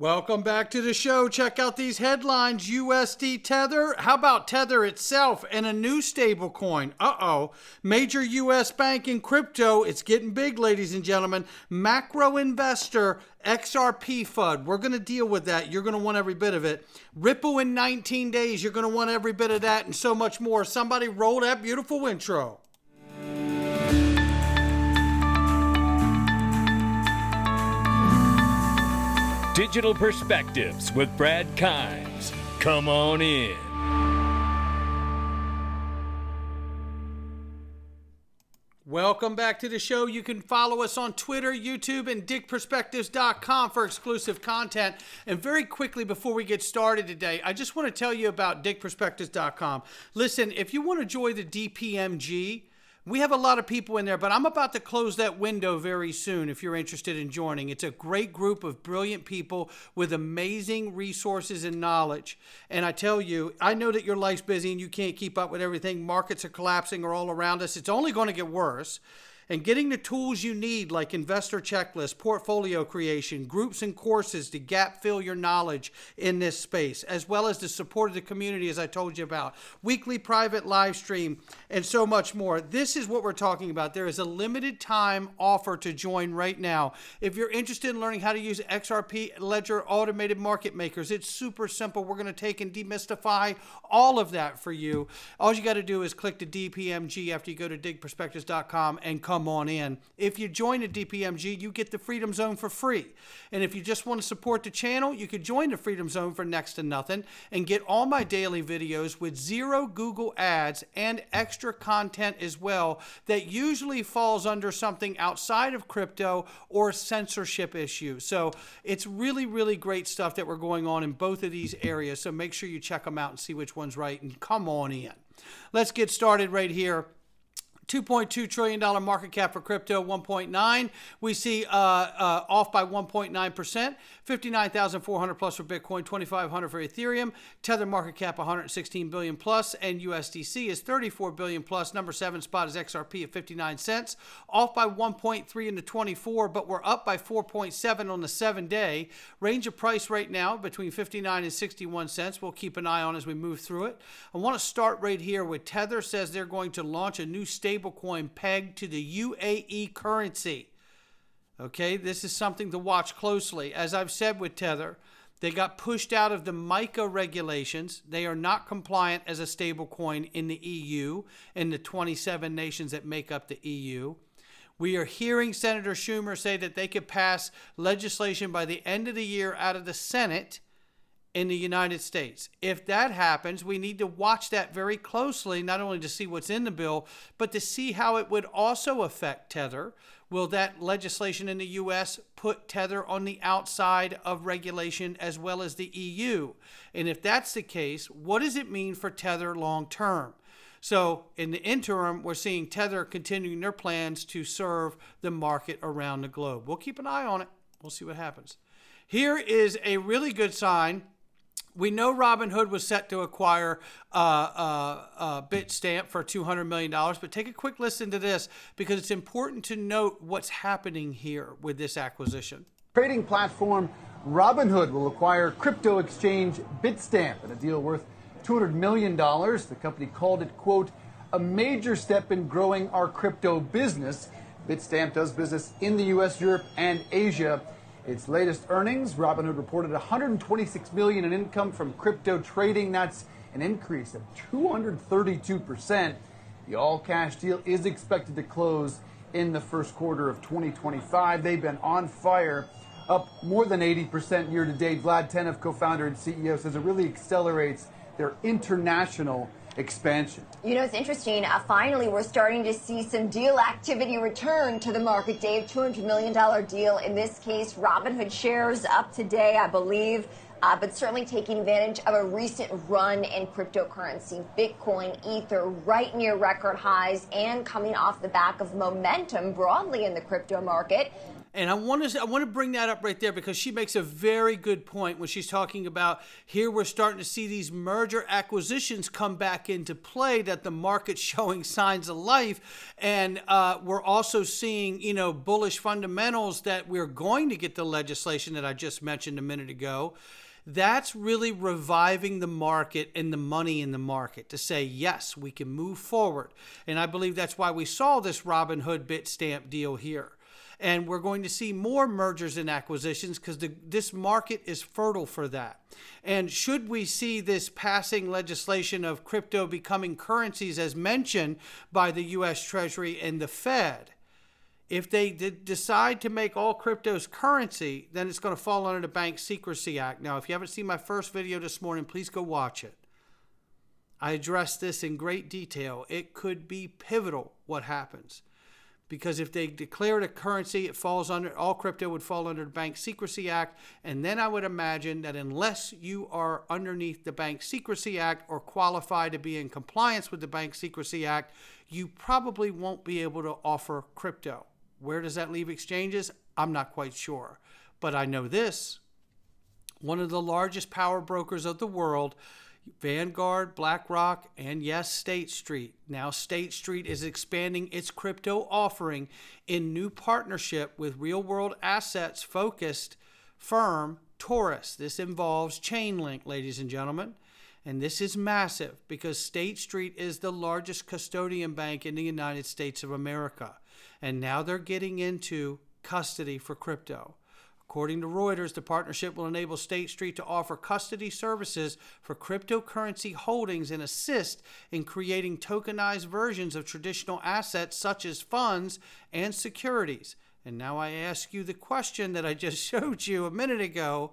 Welcome back to the show. Check out these headlines. USD Tether. How about Tether itself and a new stablecoin? Major U.S. bank in crypto. It's getting big, ladies and gentlemen. Macro investor XRP FUD. We're going to deal with that. You're going to want every bit of it. Ripple in 19 days. You're going to want every bit of that and so much more. Somebody roll that beautiful intro. Digital Perspectives with Brad Kimes. Come on in. Welcome back to the show. You can follow us on Twitter, YouTube, and digperspectives.com for exclusive content. And very quickly, before we get started today, I just want to tell you about digperspectives.com. Listen, if you want to join the DPMG, we have a lot of people in there, but I'm about to close that window very soon if you're interested in joining. It's a great group of brilliant people with amazing resources and knowledge. And I tell you, I know that your life's busy and you can't keep up with everything. Markets are collapsing or all around us. It's only going to get worse. And getting the tools you need, like investor checklists, portfolio creation, groups and courses to gap fill your knowledge in this space, as well as the support of the community, as I told you about, weekly private live stream, and so much more. This is what we're talking about. There is a limited time offer to join right now. If you're interested in learning how to use XRP Ledger automated market makers, it's super simple. We're going to take and demystify all of that for you. All you got to do is click the DPMG after you go to digperspectives.com and come on in. If you join the DPMG, you get the Freedom Zone for free. And if you just want to support the channel, you could join the Freedom Zone for next to nothing and get all my daily videos with 0 Google ads and extra content as well that usually falls under something outside of crypto or censorship issues. So it's really, really great stuff that we're going on in both of these areas. So make sure you check them out and see which one's right and come on in. Let's get started right here. $2.2 trillion market cap for crypto, 1.9. We see off by 1.9%, 59,400 plus for Bitcoin, 2,500 for Ethereum. Tether market cap 116 billion plus, and USDC is 34 billion plus. Number 7 spot is XRP at 59 cents, off by 1.3 into 24, but we're up by 4.7 on the 7-day. Range of price right now between 59 and 61 cents. We'll keep an eye on as we move through it. I want to start right here with Tether says they're going to launch a new stablecoin pegged to the UAE currency. Okay, this is something to watch closely. As I've said with Tether, they got pushed out of the MiCA regulations. They are not compliant as a stablecoin in the EU and the 27 nations that make up the EU. We are hearing Senator Schumer say that they could pass legislation by the end of the year out of the Senate in the United States. If that happens, we need to watch that very closely, not only to see what's in the bill, but to see how it would also affect Tether. Will that legislation in the U.S. put Tether on the outside of regulation as well as the EU? And if that's the case, what does it mean for Tether long term? So in the interim, we're seeing Tether continuing their plans to serve the market around the globe. We'll keep an eye on it. We'll see what happens. Here is a really good sign. We know Robinhood was set to acquire Bitstamp for $200 million, but take a quick listen to this because it's important to note what's happening here with this acquisition. Trading platform Robinhood will acquire crypto exchange Bitstamp in a deal worth $200 million. The company called it, quote, a major step in growing our crypto business. Bitstamp does business in the U.S., Europe, and Asia. Its latest earnings, Robinhood reported $126 million in income from crypto trading. That's an increase of 232%. The all-cash deal is expected to close in the first quarter of 2025. They've been on fire, up more than 80% year-to-date. Vlad Tenev, co-founder and CEO, says it really accelerates their international expansion. You know, it's interesting. Finally, we're starting to see some deal activity return to the market, Dave. $200 million deal. In this case, Robinhood shares up today, I believe, but certainly taking advantage of a recent run in cryptocurrency. Bitcoin, Ether, right near record highs and coming off the back of momentum broadly in the crypto market. And I want to bring that up right there because she makes a very good point when she's talking about here we're starting to see these merger acquisitions come back into play, that the market's showing signs of life. And we're also seeing, bullish fundamentals that we're going to get the legislation that I just mentioned a minute ago. That's really reviving the market and the money in the market to say, yes, we can move forward. And I believe that's why we saw this Robinhood Bitstamp deal here. And we're going to see more mergers and acquisitions because this market is fertile for that. And should we see this passing legislation of crypto becoming currencies as mentioned by the U.S. Treasury and the Fed, if they decide to make all cryptos currency, then it's going to fall under the Bank Secrecy Act. Now, if you haven't seen my first video this morning, please go watch it. I addressed this in great detail. It could be pivotal what happens. Because if they declare it a currency, it falls under, all crypto would fall under the Bank Secrecy Act. And then I would imagine that unless you are underneath the Bank Secrecy Act or qualify to be in compliance with the Bank Secrecy Act, you probably won't be able to offer crypto. Where does that leave exchanges? I'm not quite sure. But I know this. One of the largest power brokers of the world, Vanguard, BlackRock, and yes, State Street. Now State Street is expanding its crypto offering in new partnership with real-world assets focused firm Taurus. This involves Chainlink, ladies and gentlemen. And this is massive because State Street is the largest custodian bank in the United States of America. And now they're getting into custody for crypto. According to Reuters, the partnership will enable State Street to offer custody services for cryptocurrency holdings and assist in creating tokenized versions of traditional assets such as funds and securities. And now I ask you the question that I just showed you a minute ago.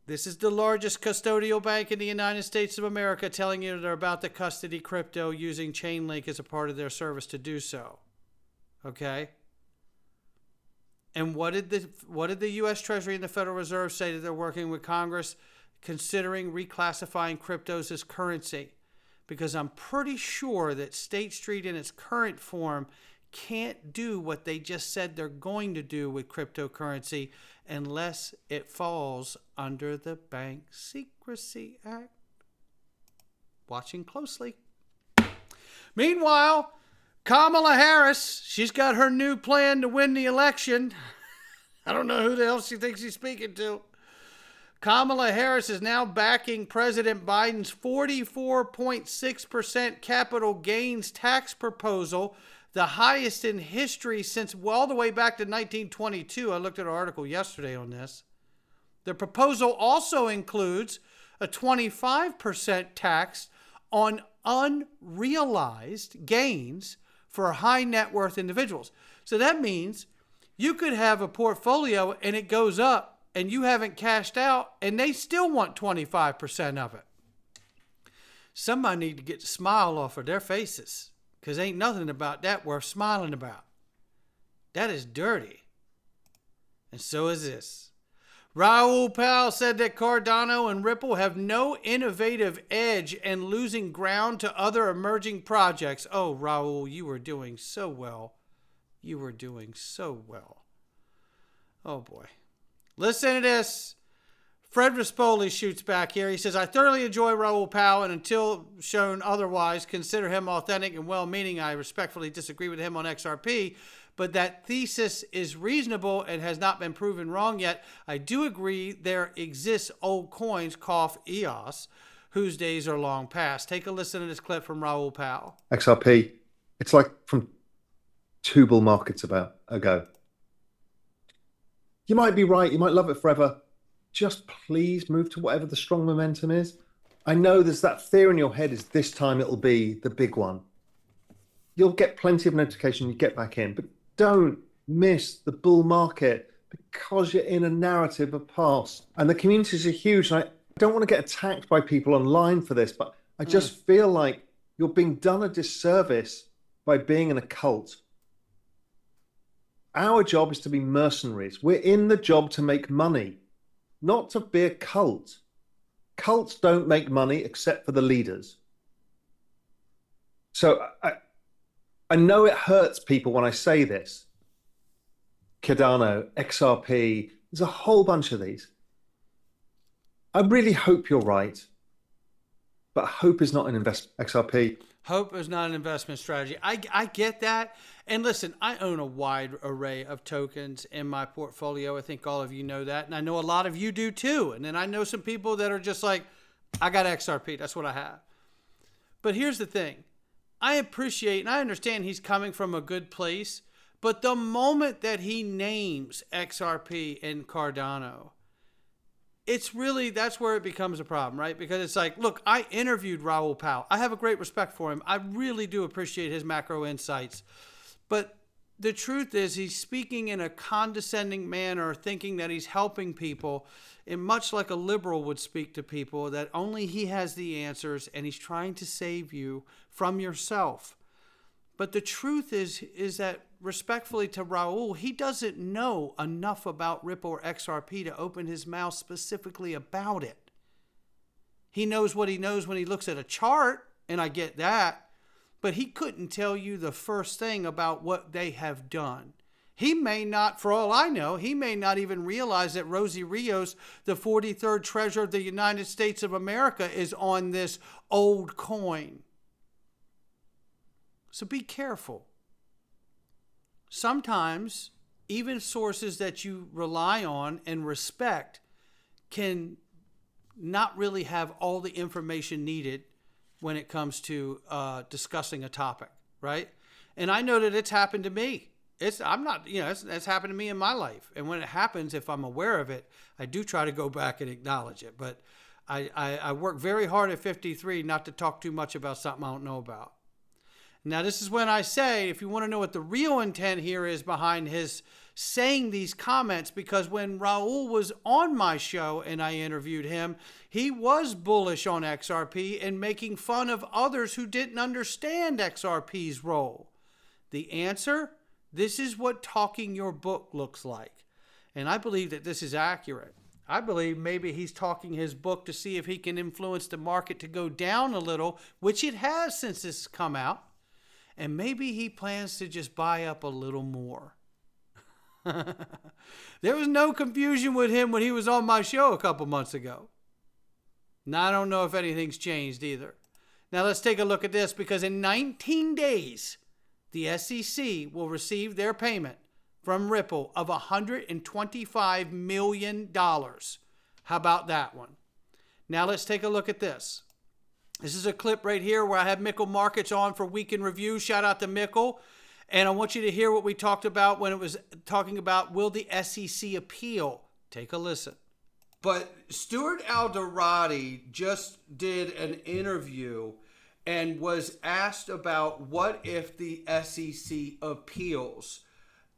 This is the largest custodial bank in the United States of America telling you they're about to custody crypto using Chainlink as a part of their service to do so. Okay? And what did the U.S. Treasury and the Federal Reserve say that they're working with Congress considering reclassifying cryptos as currency? Because I'm pretty sure that State Street in its current form can't do what they just said they're going to do with cryptocurrency unless it falls under the Bank Secrecy Act. Watching closely. Meanwhile, Kamala Harris, she's got her new plan to win the election. I don't know who the hell she thinks she's speaking to. Kamala Harris is now backing President Biden's 44.6% capital gains tax proposal, the highest in history since all the way back to 1922. I looked at an article yesterday on this. The proposal also includes a 25% tax on unrealized gains for high net worth individuals. So that means you could have a portfolio and it goes up and you haven't cashed out and they still want 25% of it. Somebody need to get the smile off of their faces because ain't nothing about that worth smiling about. That is dirty. And so is this. Raoul Pal said that Cardano and Ripple have no innovative edge and losing ground to other emerging projects. Oh, Raoul, you were doing so well. You were doing so well. Oh, boy. Listen to this. Fred Rispoli shoots back here. He says, I thoroughly enjoy Raoul Pal, and until shown otherwise, consider him authentic and well-meaning. I respectfully disagree with him on XRP. But that thesis is reasonable and has not been proven wrong yet. I do agree there exists old coins, cough EOS, whose days are long past. Take a listen to this clip from Raoul Pal. XRP, it's like from 2 bull markets ago. You might be right. You might love it forever. Just please move to whatever the strong momentum is. I know there's that fear in your head is this time it'll be the big one. You'll get plenty of notification. You get back in, but don't miss the bull market because you're in a narrative of past. And the communities are huge. And I don't want to get attacked by people online for this, but I just feel like you're being done a disservice by being in a cult. Our job is to be mercenaries. We're in the job to make money, not to be a cult. Cults don't make money except for the leaders. So I know it hurts people when I say this, Cardano, XRP. There's a whole bunch of these. I really hope you're right, but hope is not an investment. XRP. Hope is not an investment strategy. I get that. And listen, I own a wide array of tokens in my portfolio. I think all of you know that. And I know a lot of you do too. And then I know some people that are just like, I got XRP. That's what I have. But here's the thing. I appreciate and I understand he's coming from a good place. But the moment that he names XRP and Cardano, it's really, that's where it becomes a problem, right? Because it's like, look, I interviewed Raoul Pal. I have a great respect for him. I really do appreciate his macro insights. But the truth is he's speaking in a condescending manner, thinking that he's helping people, and much like a liberal would speak to people, that only he has the answers and he's trying to save you from yourself. But the truth is that, respectfully to Raoul, he doesn't know enough about Ripple or XRP to open his mouth specifically about it. He knows what he knows when he looks at a chart, and I get that, but he couldn't tell you the first thing about what they have done. He may not, for all I know, he may not even realize that Rosie Rios, the 43rd Treasurer of the United States of America, is on this old coin. So be careful. Sometimes even sources that you rely on and respect can not really have all the information needed when it comes to discussing a topic, right? And I know that it's happened to me. It's happened to me in my life. And when it happens, if I'm aware of it, I do try to go back and acknowledge it. But I work very hard at 53 not to talk too much about something I don't know about. Now, this is when I say, if you want to know what the real intent here is behind his saying these comments, because when Raoul was on my show and I interviewed him, he was bullish on XRP and making fun of others who didn't understand XRP's role. The answer? This is what talking your book looks like. And I believe that this is accurate. I believe maybe he's talking his book to see if he can influence the market to go down a little, which it has since this has come out. And maybe he plans to just buy up a little more. There was no confusion with him when he was on my show a couple months ago. Now, I don't know if anything's changed either. Now, let's take a look at this, because in 19 days, the SEC will receive their payment from Ripple of $125 million. How about that one? Now, let's take a look at this. This is a clip right here where I have Mickle Markets on for Week in Review. Shout out to Mickle. And I want you to hear what we talked about when it was talking about, will the SEC appeal? Take a listen. But Stuart Alderati just did an interview and was asked about what if the SEC appeals.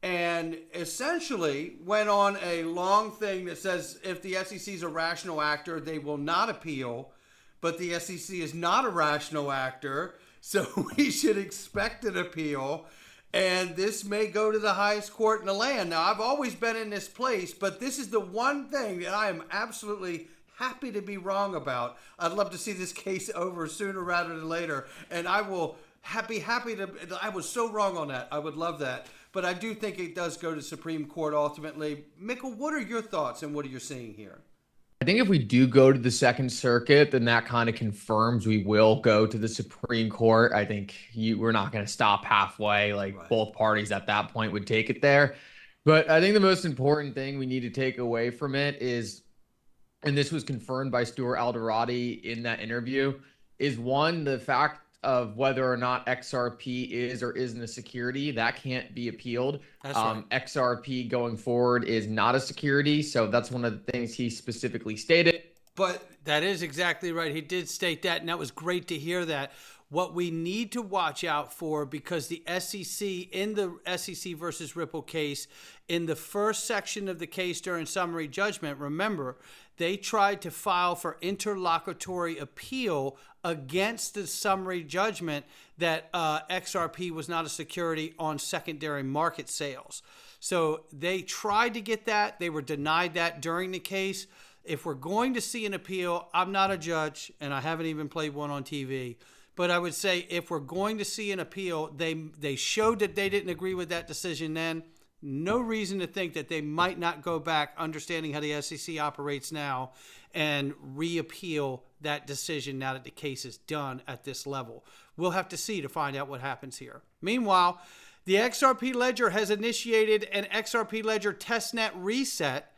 And essentially went on a long thing that says if the SEC is a rational actor, they will not appeal. But the SEC is not a rational actor, so we should expect an appeal. And this may go to the highest court in the land. Now, I've always been in this place, but this is the one thing that I am absolutely happy to be wrong about. I'd love to see this case over sooner rather than later. And I will be happy to, I was so wrong on that. I would love that. But I do think it does go to Supreme Court ultimately. Mickle, what are your thoughts and what are you seeing here? I think if we do go to the Second Circuit, then that kind of confirms we will go to the Supreme Court. I think we're not going to stop halfway. Right. Both parties at that point would take it there. But I think the most important thing we need to take away from it is, and this was confirmed by Stuart Alderati in that interview, is one, the fact of whether or not XRP is or isn't a security, that can't be appealed. That's right. XRP going forward is not a security, so that's one of the things he specifically stated. But that is exactly right. He did state that, and that was great to hear that. What we need to watch out for, because the SEC, in the SEC versus Ripple case, in the first section of the case during summary judgment, remember, they tried to file for interlocutory appeal against the summary judgment that XRP was not a security on secondary market sales. So they tried to get that. They were denied that during the case. If we're going to see an appeal, I'm not a judge, and I haven't even played one on TV. But I would say if we're going to see an appeal, they showed that they didn't agree with that decision then. no reason to think that they might not go back, understanding how the SEC operates now, and reappeal that decision now that the case is done at this level. We'll have to see to find out what happens here. Meanwhile, the XRP Ledger has initiated an XRP Ledger testnet reset.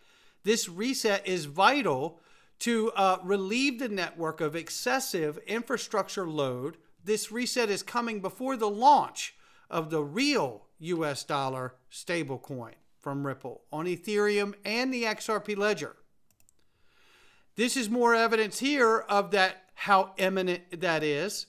This reset is vital to relieve the network of excessive infrastructure load. This reset is coming before the launch of the real US dollar stablecoin from Ripple on Ethereum and the XRP Ledger. This is more evidence here of that, how imminent that is.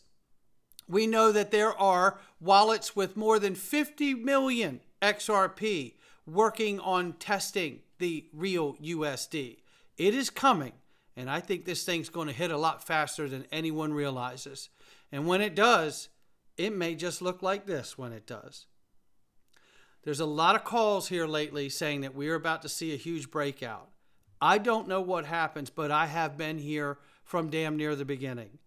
We know that there are wallets with more than 50 million XRP working on testing the real USD. It is coming, and I think this thing's going to hit a lot faster than anyone realizes. And when it does, it may just look like this when it does. There's a lot of calls here lately saying that we're about to see a huge breakout. I don't know what happens, but I have been here from damn near the beginning.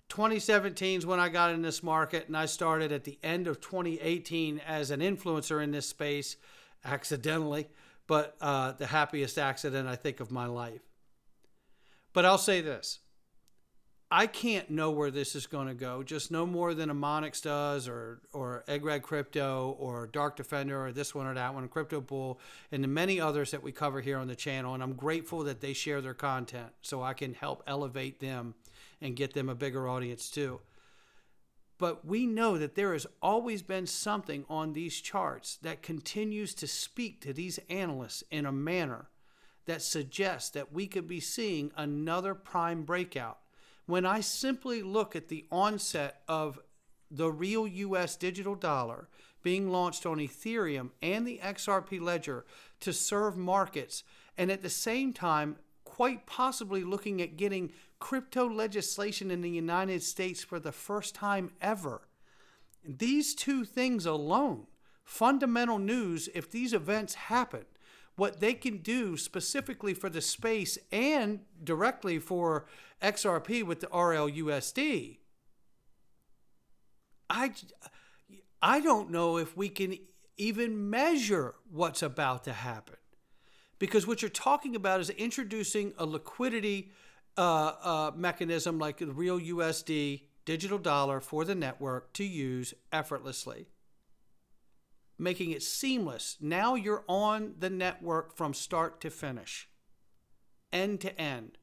2017 is when I got in this market, and I started at the end of 2018 as an influencer in this space, accidentally, but the happiest accident I think of my life. But I'll say this. I can't know where this is going to go, just no more than a Monix does, or Egg Crypto, or Dark Defender, or this one or that one, Crypto Bull, and the many others that we cover here on the channel. And I'm grateful that they share their content so I can help elevate them and get them a bigger audience too. But we know that there has always been something on these charts that continues to speak to these analysts in a manner that suggests that we could be seeing another prime breakout. When I simply look at the onset of the real US digital dollar being launched on Ethereum and the XRP Ledger to serve markets, and at the same time, quite possibly looking at getting crypto legislation in the United States for the first time ever. These two things alone, fundamental news, if these events happen, what they can do specifically for the space and directly for XRP with the RLUSD, I don't know if we can even measure what's about to happen. Because what you're talking about is introducing a liquidity mechanism like the real USD digital dollar for the network to use effortlessly, making it seamless. Now you're on the network from start to finish, end to end.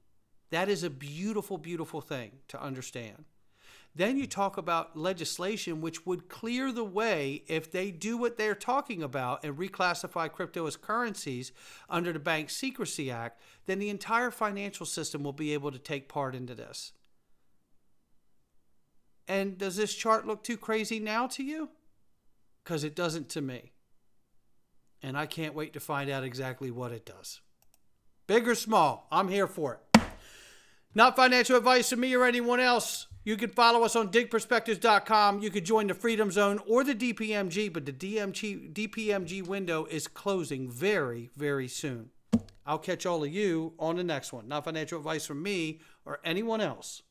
That is a beautiful, beautiful thing to understand. Then you talk about legislation which would clear the way if they do what they're talking about and reclassify crypto as currencies under the Bank Secrecy Act, then the entire financial system will be able to take part into this. And does this chart look too crazy now to you? Because it doesn't to me. And I can't wait to find out exactly what it does. Big or small, I'm here for it. Not financial advice from me or anyone else. You can follow us on digperspectives.com. You can join the Freedom Zone or the DPMG, but the DPMG window is closing very, very soon. I'll catch all of you on the next one. Not financial advice from me or anyone else.